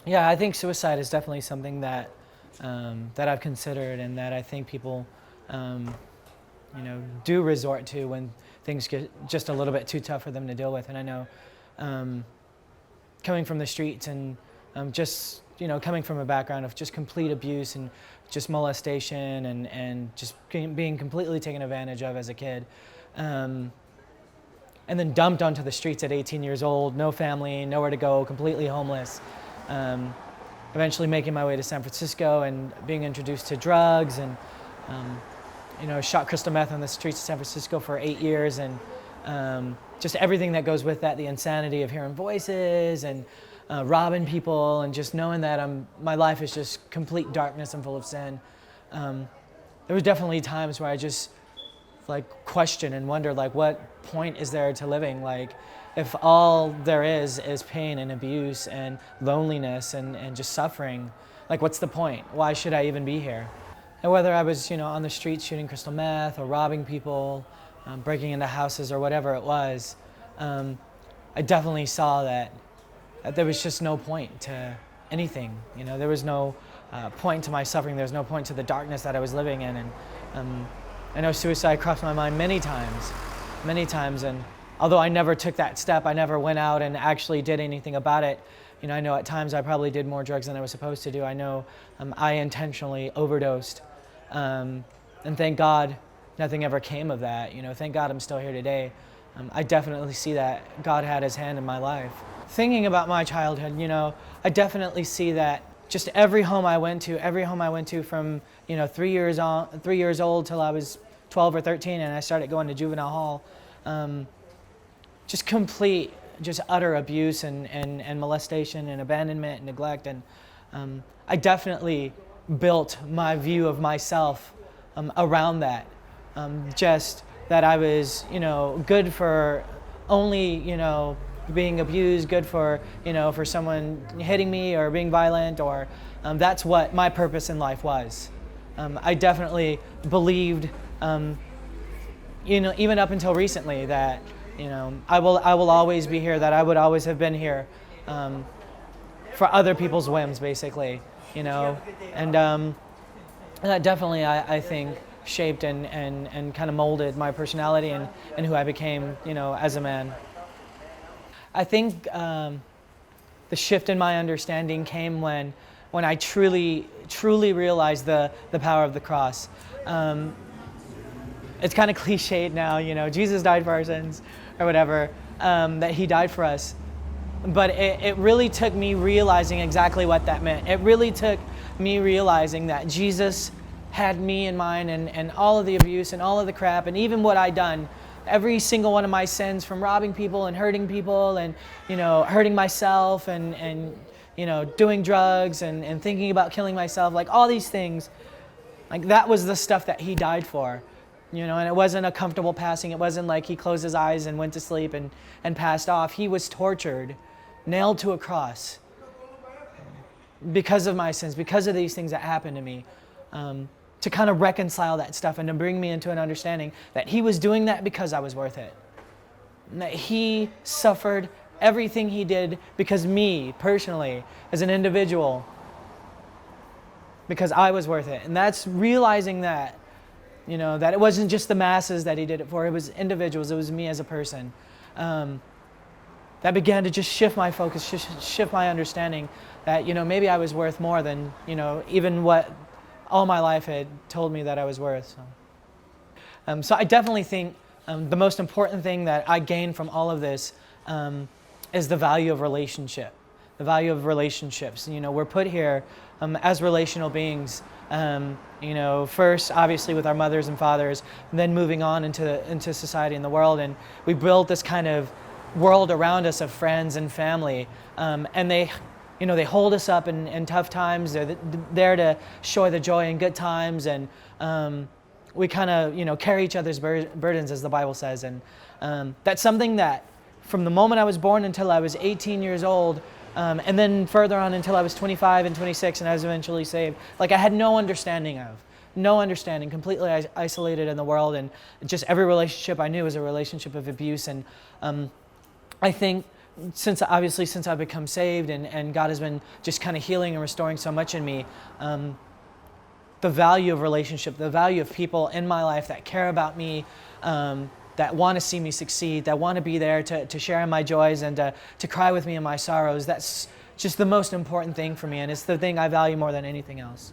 Yeah, I think suicide is definitely something that that I've considered, and that I think people, um, do resort to when things get just a little bit too tough for them to deal with. And I know, um, coming from the streets and just coming from a background of just complete abuse and just molestation and just being completely taken advantage of as a kid. Um, and then dumped onto the streets at 18 years old, no family, nowhere to go, completely homeless. Um, Eventually making my way to San Francisco and being introduced to drugs and, shot crystal meth on the streets of San Francisco for 8 years, and just everything that goes with that, the insanity of hearing voices and robbing people, and just knowing that my life is just complete darkness and full of sin. There was definitely times where I just question and wonder, what point is there to living? If all there is pain and abuse and loneliness and just suffering, what's the point? Why should I even be here? And whether I was on the streets shooting crystal meth or robbing people, breaking into houses or whatever it was, I definitely saw that there was just no point to anything. There was no point to my suffering. There was no point to the darkness that I was living in. And I know suicide crossed my mind many times, and although I never took that step, I never went out and actually did anything about it. I know at times I probably did more drugs than I was supposed to do. I know I intentionally overdosed, and thank God nothing ever came of that. Thank God I'm still here today. I definitely see that God had His hand in my life. Thinking about my childhood, I definitely see that just every home I went to from 3 years old till I was 12 or 13, and I started going to juvenile hall. Just complete, just utter abuse and molestation and abandonment and neglect. And I definitely built my view of myself around that. Just that I was, good for only, being abused, good for, for someone hitting me or being violent, or that's what my purpose in life was. I definitely believed, even up until recently, that I will always be here, that I would always have been here for other people's whims, basically, and that definitely, I think, shaped and kind of molded my personality and who I became, as a man. I think the shift in my understanding came when I truly realized the power of the cross. It's kind of cliched now, Jesus died for our sins or whatever, that He died for us. But it really took me realizing exactly what that meant. It really took me realizing that Jesus had me in mind, and all of the abuse and all of the crap and even what I'd done, every single one of my sins, from robbing people and hurting people and, hurting myself and doing drugs and thinking about killing myself, all these things, that was the stuff that He died for. And it wasn't a comfortable passing. It wasn't like He closed His eyes and went to sleep and passed off. He was tortured, nailed to a cross because of my sins, because of these things that happened to me, to kind of reconcile that stuff and to bring me into an understanding that He was doing that because I was worth it. And that He suffered everything He did because me, personally, as an individual, because I was worth it. And that's realizing that, that it wasn't just the masses that He did it for, it was individuals, it was me as a person. That began to just shift my focus, shift my understanding that, maybe I was worth more than, even what all my life had told me that I was worth. So I definitely think the most important thing that I gained from all of this is the value of relationship, the value of relationships. We're put here as relational beings, first obviously with our mothers and fathers, and then moving on into society and the world. And we built this kind of world around us of friends and family, and they hold us up in tough times. They're there to show the joy in good times, and we kind of carry each other's burdens, as the Bible says. And that's something that from the moment I was born until I was 18 years old, and then further on until I was 25 and 26 and I was eventually saved, I had no understanding, completely isolated in the world, and just every relationship I knew was a relationship of abuse. And I think since I've become saved and God has been just kind of healing and restoring so much in me, the value of relationship, the value of people in my life that care about me, that want to see me succeed, that want to be there to share in my joys and to cry with me in my sorrows. That's just the most important thing for me, and it's the thing I value more than anything else.